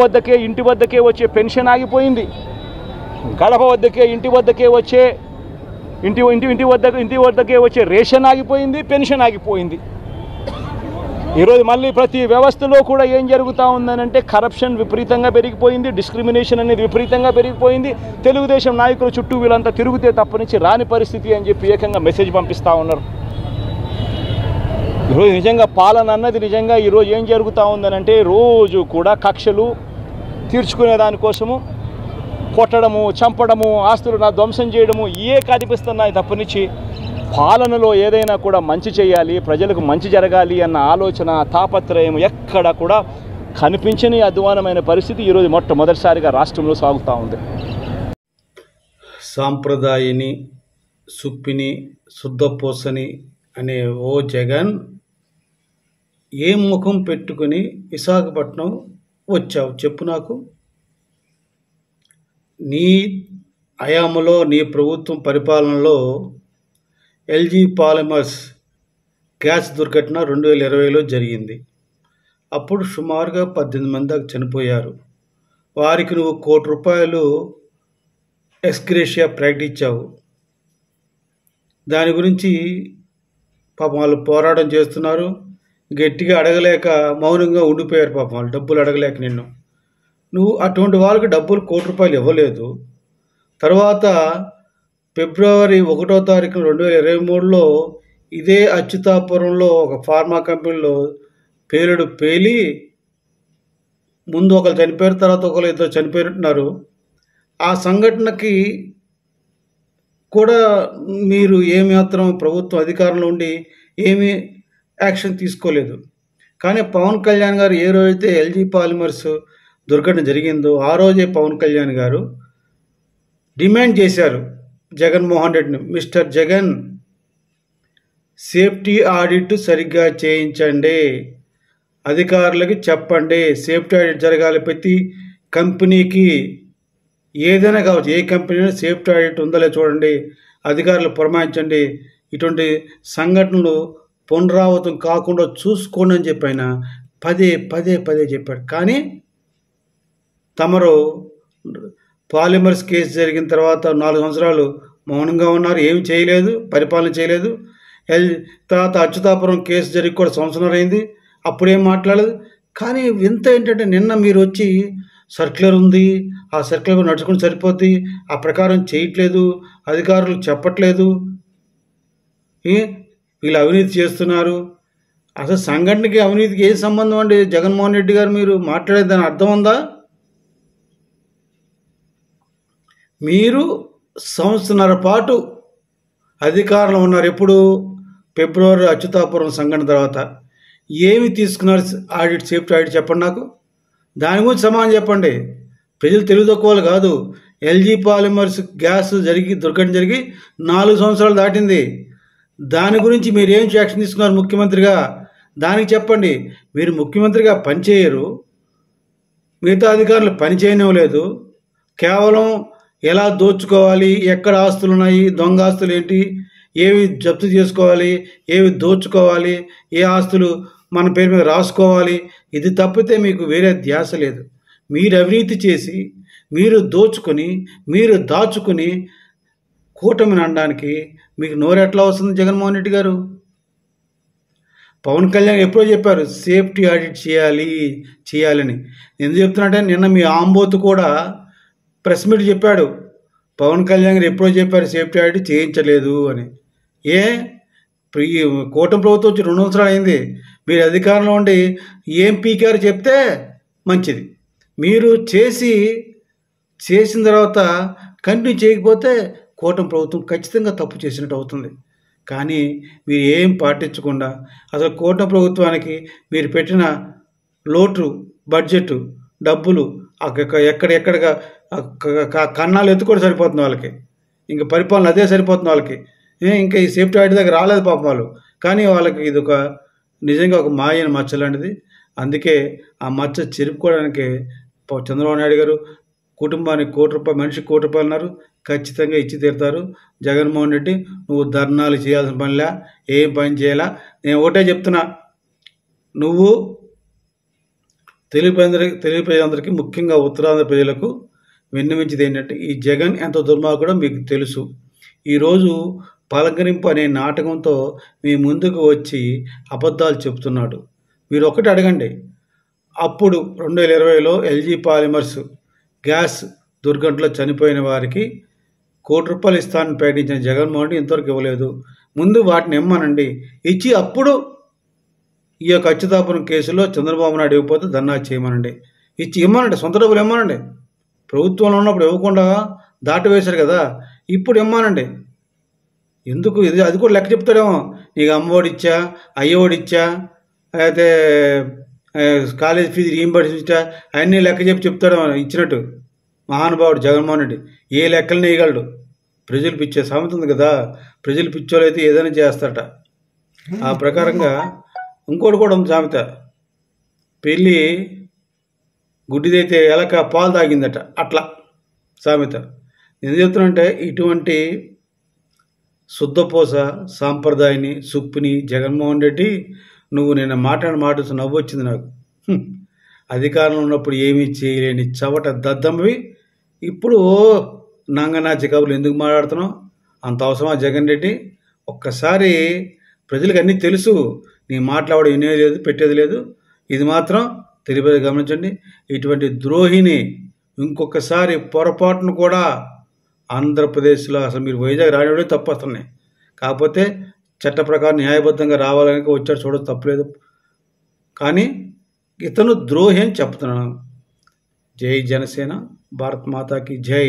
వద్దకే ఇంటి వద్దకే వచ్చే పెన్షన్ ఆగిపోయింది. గడప వద్దకే ఇంటి వద్దకే వచ్చే ఇంటి వద్దకే వచ్చే రేషన్ ఆగిపోయింది, పెన్షన్ ఆగిపోయింది. ఈరోజు మళ్ళీ ప్రతి వ్యవస్థలో కూడా ఏం జరుగుతూ ఉందనంటే కరప్షన్ విపరీతంగా పెరిగిపోయింది, డిస్క్రిమినేషన్ అనేది విపరీతంగా పెరిగిపోయింది. తెలుగుదేశం నాయకుల చుట్టూ వీళ్ళంతా తిరుగుతే తప్పనించి రాని పరిస్థితి అని చెప్పి ఏకంగా మెసేజ్ పంపిస్తూ ఉన్నారు. ఈరోజు నిజంగా పాలన అన్నది నిజంగా ఈరోజు ఏం జరుగుతూ ఉందనంటే రోజు కూడా కక్షలు తీర్చుకునే దానికోసము కొట్టడము, చంపడము, ఆస్తులను ధ్వంసం చేయడము కనిపిస్తున్నాయి తప్పనిచ్చి పాలనలో ఏదైనా కూడా మంచి చేయాలి, ప్రజలకు మంచి జరగాలి అన్న ఆలోచన, తాపత్రయం ఎక్కడ కూడా కనిపించని అధ్వానమైన పరిస్థితి ఈరోజు మొట్టమొదటిసారిగా రాష్ట్రంలో సాగుతూ ఉంది. సాంప్రదాయని, సుప్పిని, శుద్ధపోసని అనే ఓ జగన్ ఏం ముఖం పెట్టుకుని విశాఖపట్నం వచ్చావు చెప్పు నాకు. నీ హయాంలో, నీ ప్రభుత్వం పరిపాలనలో ఎల్జీ పాలిమర్స్ గ్యాస్ దుర్ఘటన 2020లో జరిగింది. అప్పుడు సుమారుగా 18 మంది దాకా చనిపోయారు. వారికి నువ్వు ₹1 కోటి ఎక్స్గ్రేషియా ప్రకటించావు. దాని గురించి పాపం వాళ్ళు పోరాటం చేస్తున్నారు. గట్టిగా అడగలేక మౌనంగా ఉండిపోయారు పాపం వాళ్ళు, డబ్బులు అడగలేక నిన్ను. నువ్వు అటువంటి వాళ్ళకి డబ్బులు ₹1 కోటి ఇవ్వలేదు. తర్వాత ఫిబ్రవరి 1వ తారీఖున 2023లో ఇదే అచ్యుతాపురంలో ఒక ఫార్మా కంపెనీలో పేలుడు పేలి ముందు ఒకరు చనిపోయారు, తర్వాత ఒకరు ఇద్దరు చనిపోయినట్టున్నారు. ఆ సంఘటనకి కూడా మీరు ఏమాత్రం ప్రభుత్వం అధికారంలో ఉండి ఏమీ యాక్షన్ తీసుకోలేదు. కానీ పవన్ కళ్యాణ్ గారు ఏ రోజైతే ఎల్జీ పాలిమర్స్ దుర్ఘటన జరిగిందో ఆ రోజే పవన్ కళ్యాణ్ గారు డిమాండ్ చేశారు జగన్మోహన్ రెడ్డిని, మిస్టర్ జగన్ సేఫ్టీ ఆడిట్ సరిగ్గా చేయించండి, అధికారులకి చెప్పండి, సేఫ్టీ ఆడిట్ జరగాలి. ప్రతి కంపెనీకి ఏదైనా కావచ్చు, ఏ కంపెనీ సేఫ్టీ ఆడిట్ ఉందో చూడండి, అధికారులు పురమాయించండి, ఇటువంటి సంఘటనలు పునరావృతం కాకుండా చూసుకోండి అని చెప్పి ఆయన పదే చెప్పాడు. కానీ తమరు పాలిమర్స్ కేసు జరిగిన తర్వాత 4 సంవత్సరాలు మౌనంగా ఉన్నారు, ఏమి చేయలేదు, పరిపాలన చేయలేదు. తర్వాత అచ్యుతాపురం కేసు జరిగి కూడా సంవత్సరం అయింది, అప్పుడేం మాట్లాడలేదు. కానీ వింత ఏంటంటే నిన్న మీరు వచ్చి సర్క్యులర్ ఉంది, ఆ సర్క్యులర్ నడుచుకుని సరిపోద్ది, ఆ ప్రకారం చేయట్లేదు, అధికారులు చెప్పట్లేదు, వీళ్ళు అవినీతి చేస్తున్నారు. అసలు సంఘటనకి అవినీతికి ఏ సంబంధం అండి? జగన్మోహన్ రెడ్డి గారు మీరు మాట్లాడేది దాని అర్థం ఉందా? మీరు సంవత్సరన్నర పాటు అధికారంలో ఉన్నారు. ఎప్పుడు? ఫిబ్రవరి అచ్యుతాపురం సంఘటన తర్వాత ఏమి తీసుకున్నారు ఆడిట్, సేఫ్టీ ఆడిట్ చెప్పండి నాకు. దాని గురించి సమాధానం చెప్పండి. ప్రజలు తెలివి తక్కువ కాదు. ఎల్జీ పాలిమర్స్ గ్యాస్ దుర్ఘటన జరిగి 4 సంవత్సరాలు దాటింది. దాని గురించి మీరు ఏం యాక్షన్ తీసుకున్నారు ముఖ్యమంత్రిగా? దానికి చెప్పండి. మీరు ముఖ్యమంత్రిగా పనిచేయరు, మిగతా అధికారులు పని చేయనివ్వలేదు. కేవలం ఎలా దోచుకోవాలి, ఎక్కడ ఆస్తులు ఉన్నాయి, దొంగ ఆస్తులు ఏంటి, ఏవి జప్తు చేసుకోవాలి, ఏవి దోచుకోవాలి, ఏ ఆస్తులు మన పేరు మీద రాసుకోవాలి, ఇది తప్పితే మీకు వేరే ధ్యాస లేదు. మీరు అవినీతి చేసి, మీరు దోచుకొని, మీరు దాచుకుని కూటమిని అనడానికి మీకు నోరు ఎట్లా వస్తుంది జగన్మోహన్ రెడ్డి గారు? పవన్ కళ్యాణ్ ఎప్పుడో చెప్పారు సేఫ్టీ ఆడిట్ చేయాలని. ఎందుకు చెప్తున్నట్టే నిన్న మీ ఆంబోతు కూడా ప్రెస్ మీట్ చెప్పాడు. పవన్ కళ్యాణ్ గారు ఎప్పుడో చెప్పారు సేఫ్టీ ఆడిట్ చేయించలేదు అని. ఈ కూటమి ప్రభుత్వం వచ్చి 2 సంవత్సరాలు అయింది. మీరు అధికారంలో ఉండి ఏం పీకారు చెప్తే మంచిది. మీరు చేసిన తర్వాత కంటిన్యూ చేయకపోతే కూటమి ప్రభుత్వం ఖచ్చితంగా తప్పు చేసినట్టు అవుతుంది. కానీ మీరు ఏం పాటించకుండా అసలు కూటమి ప్రభుత్వానికి మీరు పెట్టిన లోటు బడ్జెట్ డబ్బులు ఎక్కడెక్కడగా కన్నాలు ఎత్తుకొని సరిపోతుంది వాళ్ళకి. ఇంకా పరిపాలన అదే సరిపోతుంది వాళ్ళకి. ఇంకా ఈ సేఫ్టీ ఆడిట్ దగ్గర రాలేదు పాపం వాళ్ళు. కానీ వాళ్ళకి ఇది నిజంగా ఒక మాయని మచ్చ లాంటిది. అందుకే ఆ మచ్చ చెరుపుకోవడానికి చంద్రబాబు నాయుడు గారు కుటుంబానికి ₹1 కోటి, మనిషికి ₹1 అన్నారు. ఖచ్చితంగా ఇచ్చి తీరుతారు. జగన్మోహన్ రెడ్డి నువ్వు ధర్నాలు చేయాల్సిన పనిలా, ఏం పని చేయాలా? నేను ఒకటే చెప్తున్నా, నువ్వు తెలుగు ప్రజలందరికీ ముఖ్యంగా ఉత్తరాంధ్ర ప్రజలకు విన్నవించేది ఏంటంటే ఈ జగన్ ఎంత దుర్మార్గుడో మీకు తెలుసు. ఈరోజు పలకరింపు అనే నాటకంతో మీ ముందుకు వచ్చి అబద్ధాలు చెప్తున్నాడు. మీరు ఒకటి అడగండి, అప్పుడు 2020లో ఎల్జీ పాలిమర్స్ గ్యాస్ దుర్ఘటనలో చనిపోయిన వారికి ₹1 కోటి ఇస్తానని ప్రకటించిన జగన్మోహన్ రెడ్డి ఇంతవరకు ఇవ్వలేదు. ముందు వాటిని ఇమ్మనండి, ఇచ్చి అప్పుడు ఈ యొక్క అచ్యుతాపురం కేసులో చంద్రబాబు నాయుడు ఇవ్వకపోతే ధర్నా చేయమనండి, ఇచ్చి ఇమ్మనండి, సొంత డబ్బులు ఇమ్మనండి. ప్రభుత్వంలో ఉన్నప్పుడు ఇవ్వకుండా దాటివేశారు కదా, ఇప్పుడు ఇమ్మనండి. ఎందుకు ఇది అది కూడా లెక్క చెప్తాడేమో, నీకు అమ్మఒడి ఇచ్చా, అయ్యఒడి ఇచ్చా, అయితే కాలేజ్ ఫీజు రీయింబర్స్మెంట్ ఇచ్చా, అవన్నీ లెక్క చెప్తాడేమో ఇచ్చినట్టు. మహానుభావుడు జగన్మోహన్ రెడ్డి ఏ లెక్కలు వేయగలడు. ప్రజలు పిచ్చే సామెత ఉంది కదా, ప్రజలు పిచ్చోళ్ళు అయితే ఏదైనా చేస్తారట. ఆ ప్రకారంగా ఇంకోటి కూడా ఉంది సామెత, పెళ్ళి గుడ్డిదైతే ఎలక పాలు తాగిందట, అట్లా సామెత. ఎందుకు చెప్తున్నానంటే ఇటువంటి శుద్ధపోస సాంప్రదాయాన్ని సుప్పిని జగన్మోహన్ రెడ్డి నువ్వు నేను మాట్లాడిన మాట నవ్వు వచ్చింది నాకు. అధికారంలో ఉన్నప్పుడు ఏమీ చేయలేని చవట దద్దమ్మవి ఇప్పుడు నంగనాచి కబుర్లు ఎందుకు మాట్లాడుతున్నావు? అంత అవసరమా జగన్ రెడ్డి? ఒక్కసారి ప్రజలకు అన్నీ తెలుసు, నీ మాట్లాడడం వినేది లేదు, పెట్టేది లేదు. ఇది మాత్రం తెలిపేది గమనించండి. ఇటువంటి ద్రోహిని ఇంకొకసారి పొరపాటును కూడా ఆంధ్రప్రదేశ్లో అసలు మీరు వైజాగ్ రానివ్వడం తప్పొస్తున్నాయి. కాకపోతే చట్ట ప్రకారం న్యాయబద్ధంగా రావాలని వచ్చాడు, చూడడం తప్పలేదు. కానీ ఇతను ద్రోహి అని చెప్తున్నాను. జై జనసేన, భారత్ మాతాకి జై.